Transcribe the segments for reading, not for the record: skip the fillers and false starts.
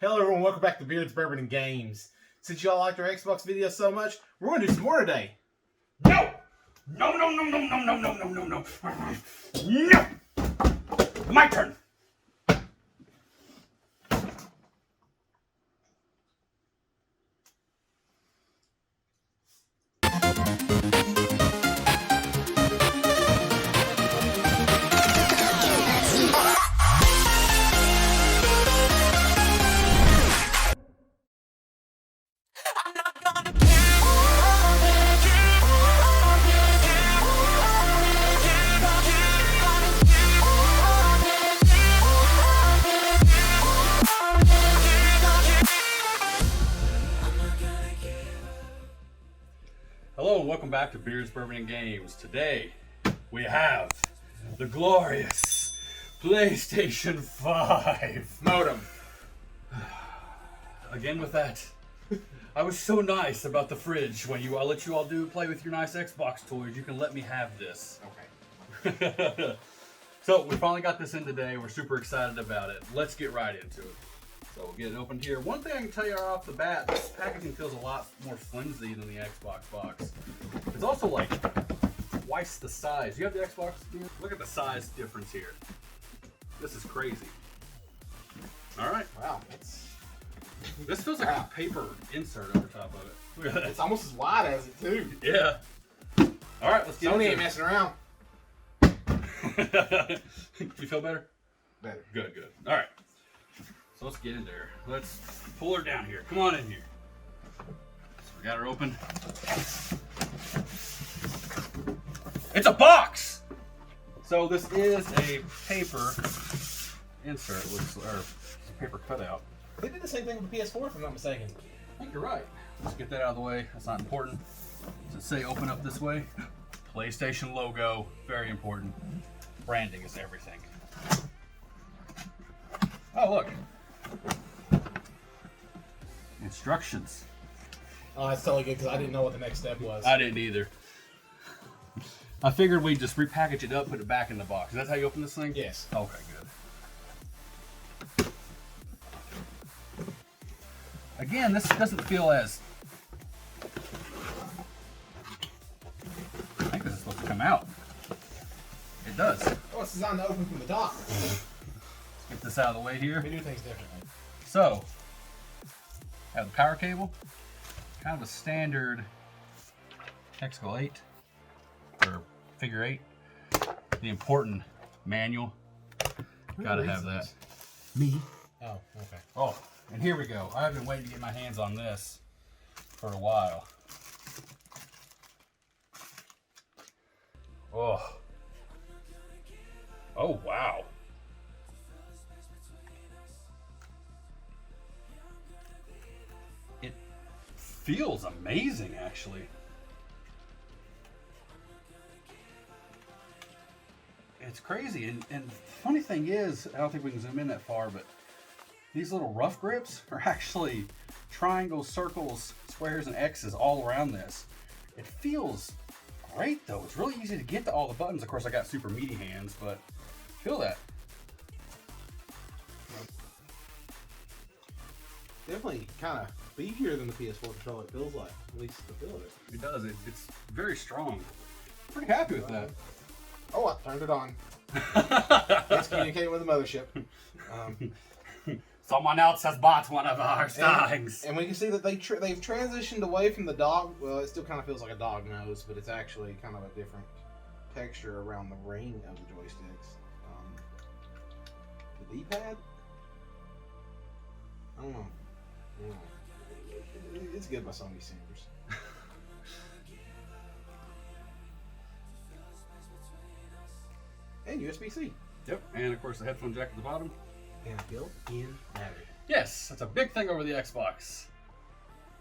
Hello everyone, welcome back to Beards, Bourbon, and Games. Since y'all liked our Xbox video so much, we're going to do some more today. No! No, no, no, no, no, no, no, no, no, no. No! My turn. Hello and welcome back to Beards, Bourbon, and Games. Today we have the glorious PlayStation 5 Modem. Again with that. I was so nice about the fridge when I let you all play with your nice Xbox toys. You can let me have this. Okay. So we finally got this in today. We're super excited about it. Let's get right into it. So we'll get it opened here. One thing I can tell you right off the bat, this packaging feels a lot more flimsy than the Xbox box. It's also like twice the size. You have the Xbox here? Look at the size difference here. This is crazy. All right. Wow. This feels like a paper insert over top of it. Look at that. It's almost as wide as it too. Yeah. All right, let's get Sony into ain't it. messing around. You feel better? Better. Good, good. All right. So let's get in there. Let's pull her down here. Come on in here. So we got her open. It's a box! So this is a paper insert, or a paper cutout. They did the same thing with the PS4 if I'm not mistaken. I think you're right. Let's get that out of the way. That's not important. Does it say open up this way? PlayStation logo, very important. Branding is everything. Oh, look. Instructions. Oh, that's totally good because I didn't know what the next step was. I didn't either. I figured we'd just repackage it up, put it back in the box. Is that how you open this thing? Yes. Okay, good. Again, this doesn't feel as... I think this is supposed to come out. It does. Oh, it's designed to open from the top. Let's get this out of the way here. We do things differently. So, have the power cable, kind of a standard hexagon 8 or figure 8. The important manual. Gotta have that. Me. Oh, okay. Oh, and here we go. I've been waiting to get my hands on this for a while. Oh. Oh, wow. It feels amazing, actually. It's crazy. And the funny thing is, I don't think we can zoom in that far, but these little rough grips are actually triangles, circles, squares, and X's all around this. It feels great, though. It's really easy to get to all the buttons. Of course, I got super meaty hands, but feel that. Definitely kind of beefier than the PS4 controller, it feels like. At least the feel of it. It does. It's very strong. Pretty happy with that. Oh, I turned it on. It's communicating with the mothership. Someone else has bought one of our things. And we can see that they've transitioned away from the dog. Well, it still kind of feels like a dog nose, but it's actually kind of a different texture around the ring of the joysticks. The D-pad? I don't know. It's good by Sony standards. And USB-C. Yep, and of course the headphone jack at the bottom. And a built-in battery. Yes, that's a big thing over the Xbox.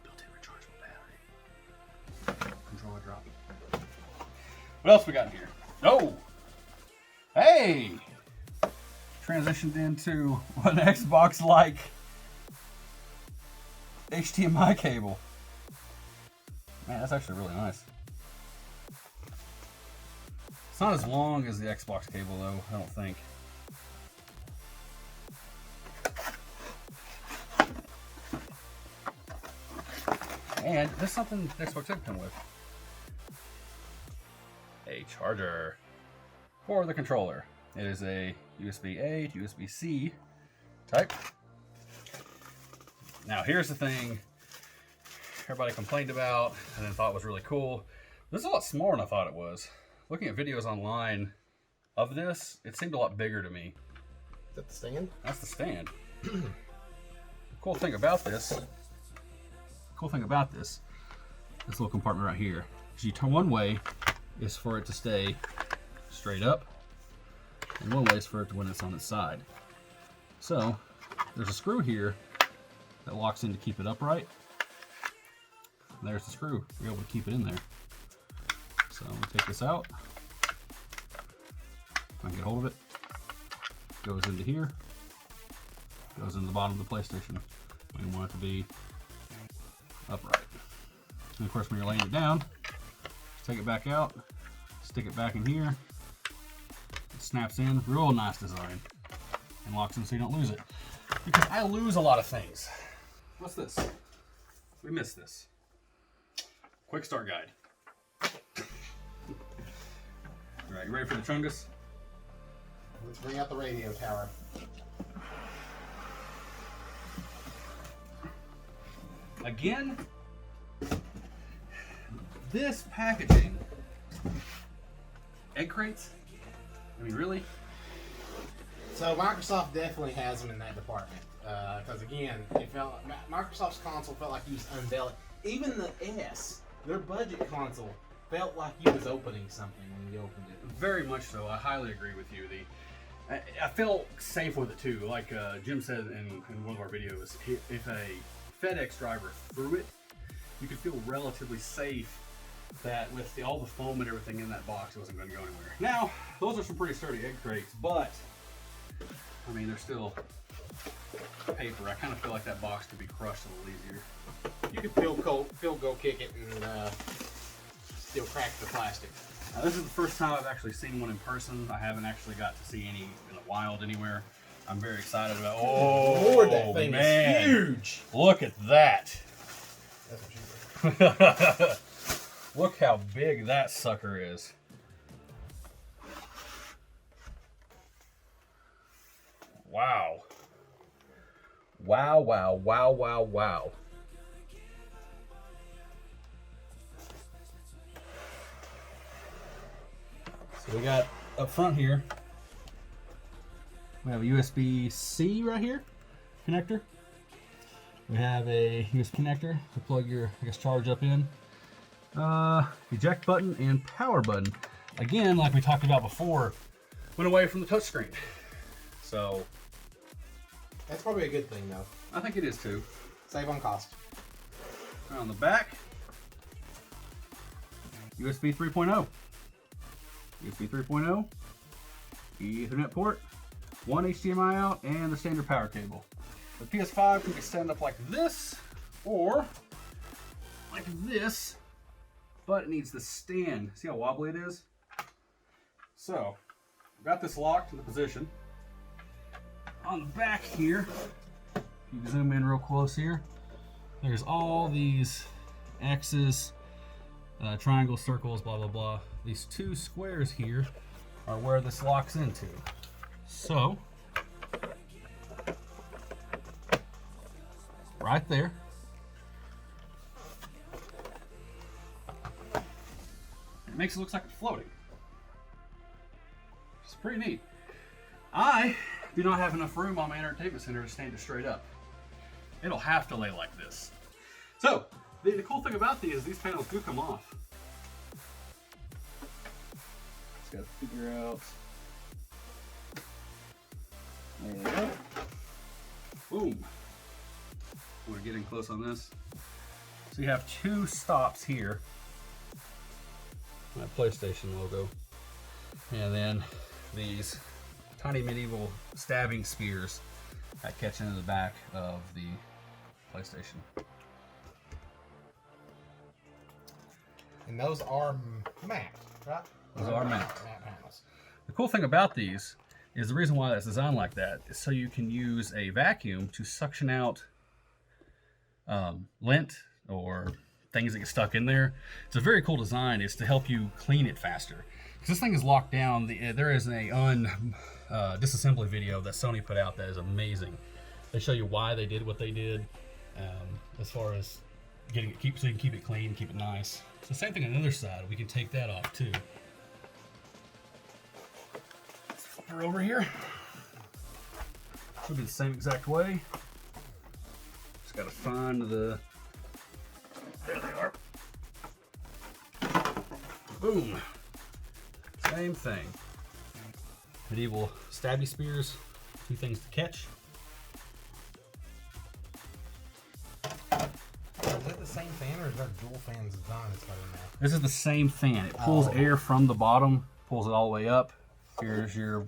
Built-in rechargeable battery. Controller drop. What else we got in here? Oh! Hey! Transitioned into an Xbox-like HDMI cable. Man, that's actually really nice. It's not as long as the Xbox cable though, I don't think. And there's something Xbox did come with. A charger for the controller. It is a USB-A to USB-C type. Now here's the thing everybody complained about and then thought was really cool. This is a lot smaller than I thought it was. Looking at videos online of this, it seemed a lot bigger to me. Is that the stand? That's the stand. The cool thing about this, this little compartment right here, is you turn one way is for it to stay straight up, and one way is for it to when it's on its side. So there's a screw here that locks in to keep it upright. And there's the screw. You're able to keep it in there. So I'm gonna take this out. If I can get hold of it. Goes into here. Goes in the bottom of the PlayStation. We want it to be upright. And of course, when you're laying it down, just take it back out, stick it back in here. It snaps in. Real nice design. And locks in so you don't lose it. Because I lose a lot of things. What's this? We missed this. Quick start guide. All right, you ready for the Chungus? Let's bring out the radio tower. Again, this packaging. Egg crates? I mean, really? So Microsoft definitely has them in that department. Because again, it felt Microsoft's console felt like you was unveiling. Even the S, their budget console, felt like you was opening something when you opened it. Very much so. I highly agree with you. I felt safe with it too. Like Jim said in one of our videos, if a FedEx driver threw it, you could feel relatively safe that with all the foam and everything in that box, it wasn't going to go anywhere. Now, those are some pretty sturdy egg crates, but I mean, they're still paper. I kind of feel like that box could be crushed a little easier. You could field goal kick it and still crack the plastic. Now, this is the first time I've actually seen one in person. I haven't actually got to see any in the wild anywhere. I'm very excited about. Oh, Lord, that thing is huge! Look at that! That's what you Look how big that sucker is. Wow. Wow, wow, wow, wow, wow. So we got up front here, we have a USB-C right here, connector. We have a USB connector to plug your, I guess, charge up in. Eject button and power button. Again, like we talked about before, went away from the touchscreen. So That's probably a good thing, though. I think it is too. Save on cost. On the back, USB 3.0. USB 3.0, Ethernet port, one HDMI out, and the standard power cable. The PS5 can be stand up like this, or like this, but it needs the stand. See how wobbly it is? So, I've got this locked into position. On the back here, you can zoom in real close here. There's all these X's, triangles, circles, blah, blah, blah. These two squares here are where this locks into. So, right there. It makes it look like it's floating. It's pretty neat. I do not have enough room on my entertainment center to stand it straight up. It'll have to lay like this. So, the cool thing about these panels do come off. Just gotta figure out. There we go. Boom. We're getting close on this. So you have two stops here. My PlayStation logo. And then these tiny medieval stabbing spears that catch into the back of the PlayStation. And those are matte, right? Those are matte. Matte panels. The cool thing about these is the reason why it's designed like that is so you can use a vacuum to suction out lint or things that get stuck in there. It's a very cool design. It's to help you clean it faster. Because this thing is locked down. There is a disassembly video that Sony put out that is amazing. They show you why they did what they did, as far as getting it so you can keep it clean, keep it nice. It's the same thing on the other side. We can take that off too. Let's flip her over here. Should be the same exact way. Just gotta find the. There they are. Boom. Same thing. Medieval stabby spears. 2 things to catch. Is that the same fan or is that dual fans design that's got in there? This is the same fan. It pulls air from the bottom, pulls it all the way up. Here's your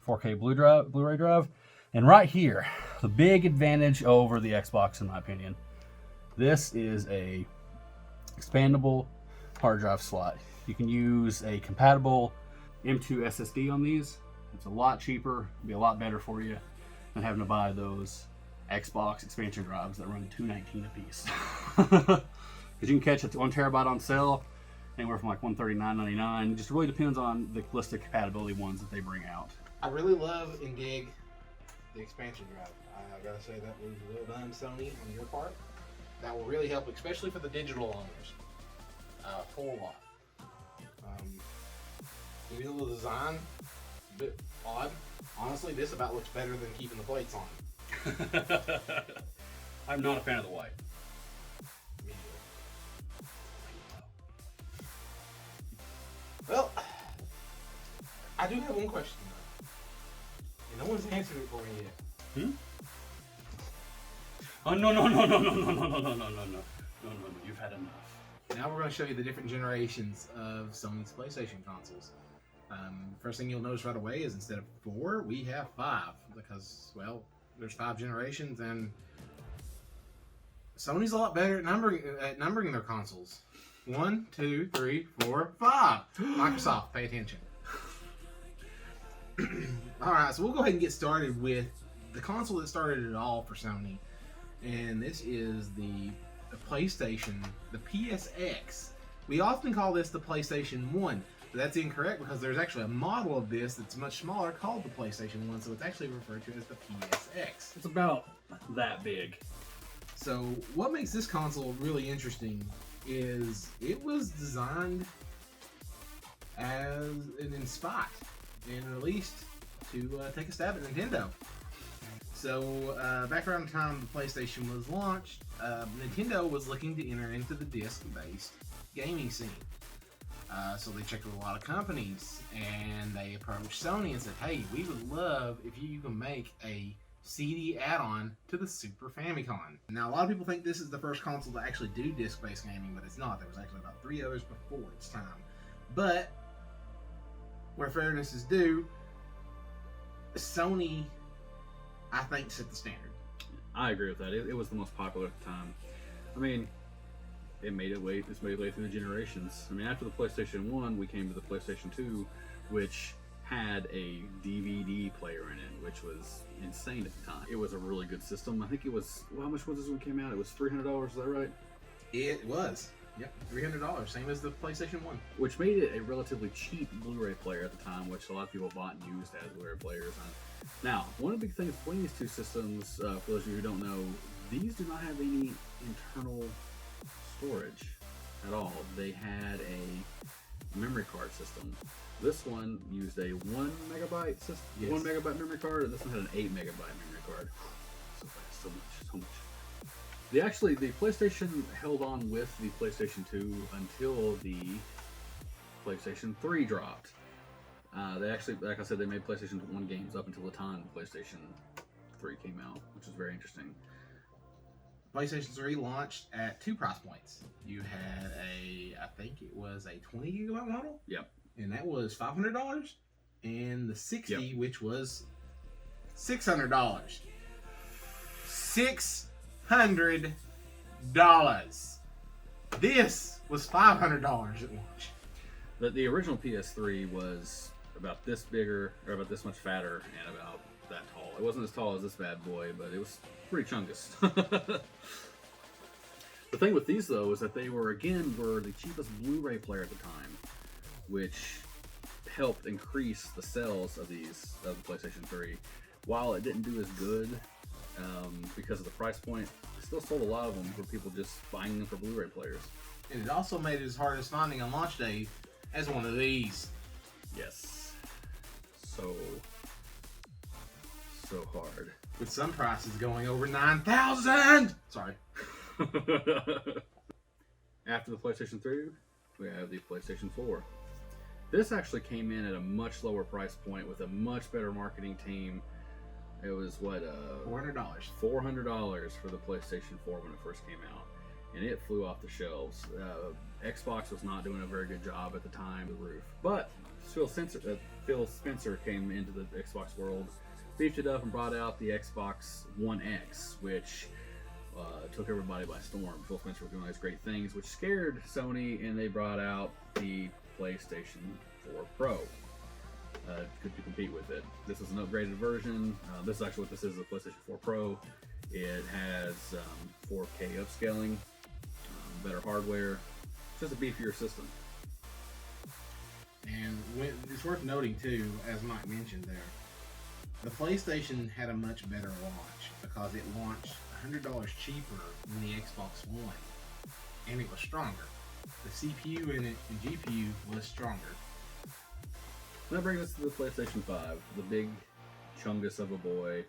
4K Blu-ray drive. And right here, the big advantage over the Xbox, in my opinion, this is a expandable hard drive slot. You can use a compatible M2 SSD on these. It's a lot cheaper, it'll be a lot better for you than having to buy those Xbox expansion drives that run $219 a piece. Because you can catch it 1 terabyte on sale, anywhere from like $139.99. It just really depends on the list of compatibility ones that they bring out. I really love and dig the expansion drive. I gotta say that was well done, Sony, on your part. That will really help, especially for the digital owners. A whole lot. Even though the design is a bit odd, honestly, this about looks better than keeping the plates on. I'm not a fan of the white. Me either. Well, I do have one question though. And no one's answered it for me yet. Oh no, you've had enough. Now we're going to show you the different generations of Sony's PlayStation consoles. First thing you'll notice right away is instead of 4, we have 5 because, well, there's 5 generations, and Sony's a lot better at numbering their consoles. 1, 2, 3, 4, 5. Microsoft, pay attention. All right, so we'll go ahead and get started with the console that started it all for Sony, and this is the PlayStation, the PSX. We often call this the PlayStation 1. But that's incorrect because there's actually a model of this that's much smaller called the PlayStation 1, so it's actually referred to as the PSX. It's about that big. So what makes this console really interesting is it was designed as an in spot and released to take a stab at Nintendo. So back around the time the PlayStation was launched, Nintendo was looking to enter into the disc-based gaming scene. So they checked with a lot of companies, and they approached Sony and said, hey, we would love if you can make a CD add-on to the Super Famicom. Now, a lot of people think this is the first console to actually do disc-based gaming, but it's not. There was actually about 3 others before its time. But, where fairness is due, Sony, I think, set the standard. I agree with that. It was the most popular at the time. I mean, it's made its way through the generations. I mean, after the PlayStation 1, we came to the PlayStation 2, which had a DVD player in it, which was insane at the time. It was a really good system. I think it was, well, how much was this when it came out? It was $300, is that right? It was. Yep, $300, same as the PlayStation 1. Which made it a relatively cheap Blu-ray player at the time, which a lot of people bought and used as Blu-ray players. Now, one of the big things between these two systems, for those of you who don't know, these do not have any internal storage at all. They had a memory card system. This one used a 1 megabyte system, yes. 1 megabyte memory card, and this one had an 8 megabyte memory card. So fast, so much. The PlayStation held on with the PlayStation 2 until the PlayStation 3 dropped. They actually, like I said, they made PlayStation 1 games up until the time PlayStation 3 came out, which is very interesting. PlayStation 3 launched at 2 price points. You had I think it was a 20 gigabyte model. Yep. And that was $500. And the 60, yep, which was $600. $600. This was $500 at launch. The original PS3 was about this bigger, or about this much fatter, and about that tall. It wasn't as tall as this bad boy, but it was pretty chungus. The thing with these though is that they were the cheapest Blu-ray player at the time, which helped increase the sales of the PlayStation 3. While it didn't do as good because of the price point, it still sold a lot of them for people just buying them for Blu-ray players. And it also made it as hard as finding on launch day as one of these. Yes. So hard. With some prices going over 9,000! Sorry. After the PlayStation 3, we have the PlayStation 4. This actually came in at a much lower price point with a much better marketing team. It was what, $400. $400 for the PlayStation 4 when it first came out, and it flew off the shelves. Xbox was not doing a very good job at the time, the roof. But Phil Spencer came into the Xbox world, beefed it up, and brought out the Xbox One X, which took everybody by storm. Phil Spencer was doing all these great things, which scared Sony, and they brought out the PlayStation 4 Pro to compete with it. This is an upgraded version. This is actually what this is, the PlayStation 4 Pro. It has 4K upscaling, better hardware, just a beefier system. And it's worth noting too, as Mike mentioned there, the PlayStation had a much better launch because it launched $100 cheaper than the Xbox One, and it was stronger. The CPU in it and GPU was stronger. That brings us to the PlayStation 5, the big chungus of a boy.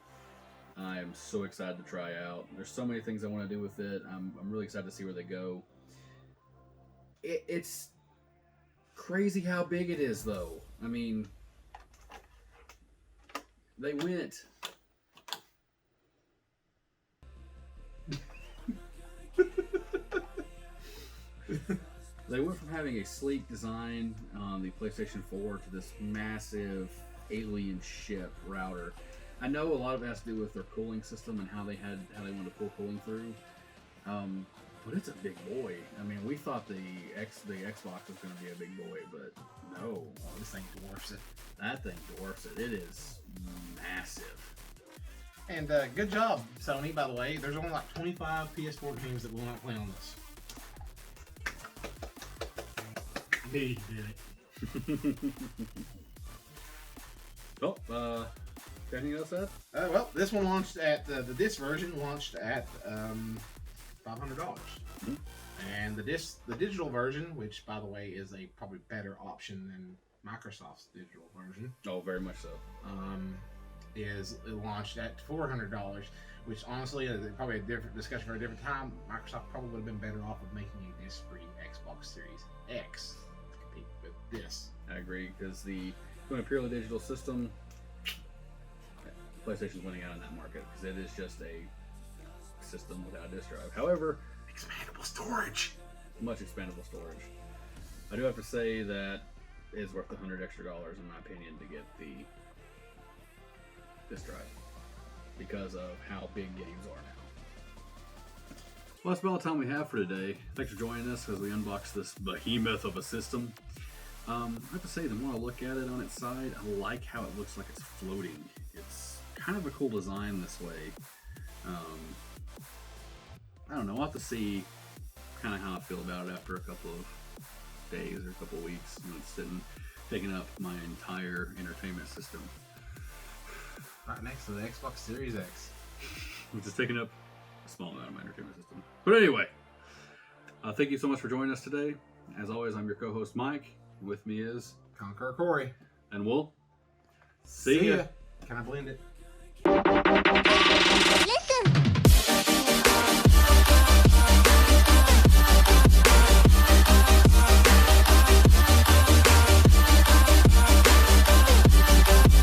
I am so excited to try out. There's so many things I want to do with it. I'm really excited to see where they go. It's crazy how big it is, though. I mean, they went... They went from having a sleek design on the PlayStation 4 to this massive alien ship router. I know a lot of it has to do with their cooling system and how they wanted to pull cooling through. But it's a big boy. I mean, we thought the Xbox was going to be a big boy, but no. Oh, this thing dwarfs it. That thing dwarfs it. It is massive. And good job, Sony, by the way. There's only like 25 PS4 games that will not play on this. He did it. Oh, anything else, Ed? Well, this one launched at this version launched at $500, and the digital version, which by the way is a probably better option than Microsoft's digital version. Oh, very much so. Is launched at $400, which honestly is probably a different discussion for a different time. Microsoft probably would have been better off of making a disc-free Xbox Series X to compete with this. I agree, because doing a purely digital system, PlayStation's winning out in that market because it is just a system without a disk drive. However, expandable storage. Much expandable storage. I do have to say that it is worth $100 extra in my opinion to get the disk drive because of how big games are now. Well, that's about all the time we have for today. Thanks for joining us as we unbox this behemoth of a system. I have to say, the more I look at it on its side, I like how it looks like it's floating. It's kind of a cool design this way. I don't know, I'll have to see kind of how I feel about it after a couple of days or a couple of weeks when it's taking up my entire entertainment system. Right next to the Xbox Series X. Which is taking up a small amount of my entertainment system. But anyway, thank you so much for joining us today. As always, I'm your co-host Mike. With me is Conqueror Corey. And we'll see ya. Can I blend it?